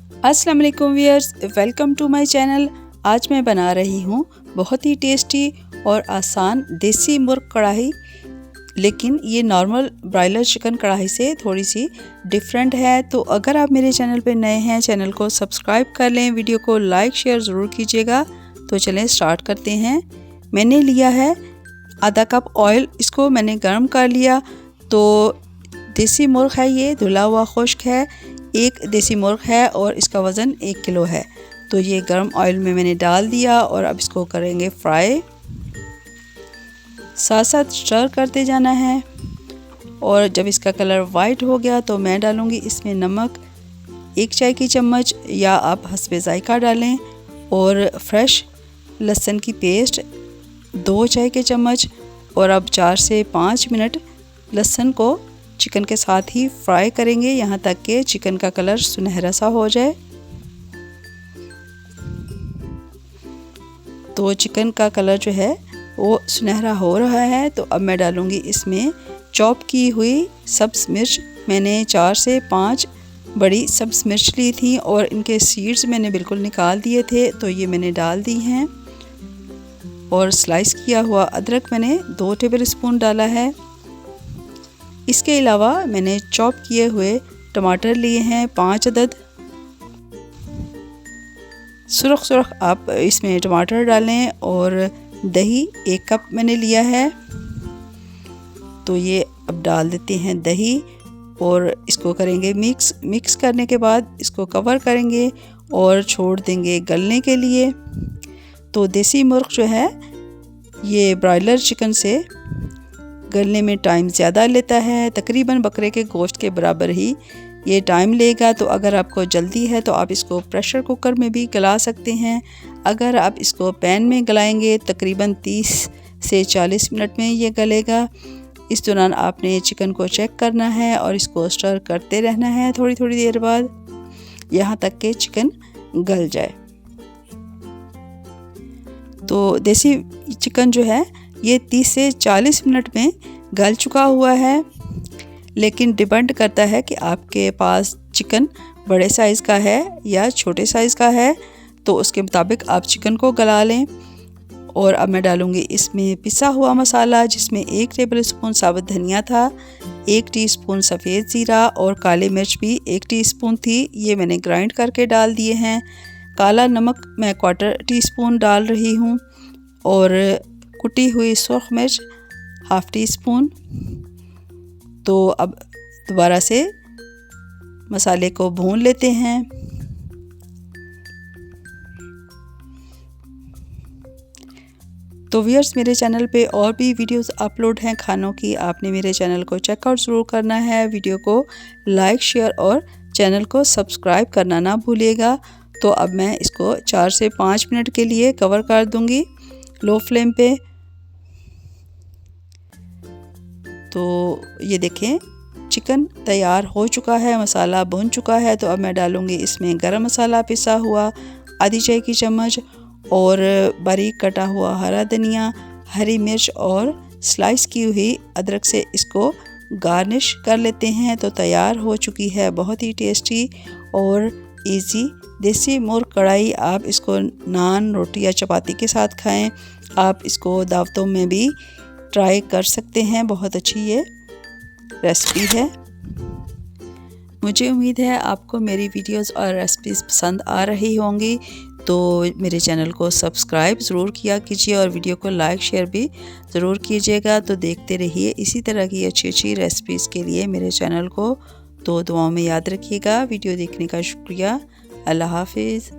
अस्सलाम वालेकुम viewers, welcome to my channel. आज मैं बना रही हूँ बहुत ही टेस्टी और आसान देसी मुर्ग कढ़ाई, लेकिन ये नॉर्मल ब्रायलर चिकन कढ़ाई से थोड़ी सी डिफरेंट है। तो अगर आप मेरे चैनल पे नए हैं, चैनल को सब्सक्राइब कर लें, वीडियो को लाइक शेयर ज़रूर कीजिएगा। तो चलें स्टार्ट करते हैं। मैंने लिया है आधा कप ऑयल, इसको मैंने गर्म कर लिया। तो देसी मुर्ग है, ये धुला हुआ खुश्क है, एक देसी मुर्ग है और इसका वज़न 1 किलो है। तो ये गर्म ऑयल में मैंने डाल दिया और अब इसको करेंगे फ्राई। साथ साथ स्टर करते जाना है और जब इसका कलर वाइट हो गया तो मैं डालूँगी इसमें नमक 1 चाय की चम्मच, या आप हस्बे ज़ायका डालें, और फ्रेश लहसुन की पेस्ट 2 चाय के चम्मच। और अब 4 से 5 मिनट लहसुन को चिकन के साथ ही फ्राई करेंगे, यहाँ तक कि चिकन का कलर सुनहरा सा हो जाए। तो चिकन का कलर जो है वो सुनहरा हो रहा है। तो अब मैं डालूँगी इसमें चॉप की हुई सब्ज़ मिर्च। मैंने 4 से 5 बड़ी सब्ज़ मिर्च ली थी और इनके सीड्स मैंने बिल्कुल निकाल दिए थे, तो ये मैंने डाल दी हैं। और स्लाइस किया हुआ अदरक मैंने 2 टेबल स्पून डाला है। इसके अलावा मैंने चॉप किए हुए टमाटर लिए हैं 5 अदद। सुरख सुरख आप इसमें टमाटर डालें। और दही 1 कप मैंने लिया है। तो ये अब डाल देते हैं दही और इसको करेंगे मिक्स करने के बाद इसको कवर करेंगे और छोड़ देंगे गलने के लिए। तो देसी मुर्ग जो है ये ब्रायलर चिकन से गलने में टाइम ज़्यादा लेता है, तकरीबन बकरे के गोश्त के बराबर ही ये टाइम लेगा। तो अगर आपको जल्दी है तो आप इसको प्रेशर कुकर में भी गला सकते हैं। अगर आप इसको पैन में गलाएंगे तकरीबन 30 से 40 मिनट में ये गलेगा। इस दौरान आपने चिकन को चेक करना है और इसको स्टर करते रहना है थोड़ी थोड़ी देर बाद, यहाँ तक कि चिकन गल जाए। तो देसी चिकन जो है ये 30 से 40 मिनट में गल चुका हुआ है, लेकिन डिपेंड करता है कि आपके पास चिकन बड़े साइज़ का है या छोटे साइज़ का है, तो उसके मुताबिक आप चिकन को गला लें। और अब मैं डालूँगी इसमें पिसा हुआ मसाला, जिसमें 1 टेबल स्पून साबुत धनिया था, 1 टीस्पून सफ़ेद ज़ीरा और काली मिर्च भी 1 टीस्पून थी, ये मैंने ग्राइंड करके डाल दिए हैं। काला नमक मैं 1/4 टीस्पून डाल रही हूँ और कुटी हुई सुर्ख मिर्च 1/2 टीस्पून। तो अब दोबारा से मसाले को भून लेते हैं। तो व्यूअर्स, मेरे चैनल पे और भी वीडियोस अपलोड हैं खानों की, आपने मेरे चैनल को चेकआउट ज़रूर करना है। वीडियो को लाइक शेयर और चैनल को सब्सक्राइब करना ना भूलिएगा। तो अब मैं इसको 4 से 5 मिनट के लिए कवर कर दूंगी लो फ्लेम पे। तो ये देखें चिकन तैयार हो चुका है, मसाला भुन चुका है। तो अब मैं डालूँगी इसमें गरम मसाला पिसा हुआ आधी चाय की चम्मच और बारीक कटा हुआ हरा धनिया, हरी मिर्च और स्लाइस की हुई अदरक से इसको गार्निश कर लेते हैं। तो तैयार हो चुकी है बहुत ही टेस्टी और इजी देसी मुर्ग कढ़ाई। आप इसको नान, रोटी या चपाती के साथ खाएं। आप इसको दावतों में भी ट्राई कर सकते हैं, बहुत अच्छी ये रेसिपी है। मुझे उम्मीद है आपको मेरी वीडियोस और रेसिपीज़ पसंद आ रही होंगी। तो मेरे चैनल को सब्सक्राइब ज़रूर किया कीजिए और वीडियो को लाइक शेयर भी ज़रूर कीजिएगा। तो देखते रहिए इसी तरह की अच्छी अच्छी रेसिपीज़ के लिए मेरे चैनल को। तो दुआओं में याद रखिएगा। वीडियो देखने का शुक्रिया। अल्लाह हाफिज़।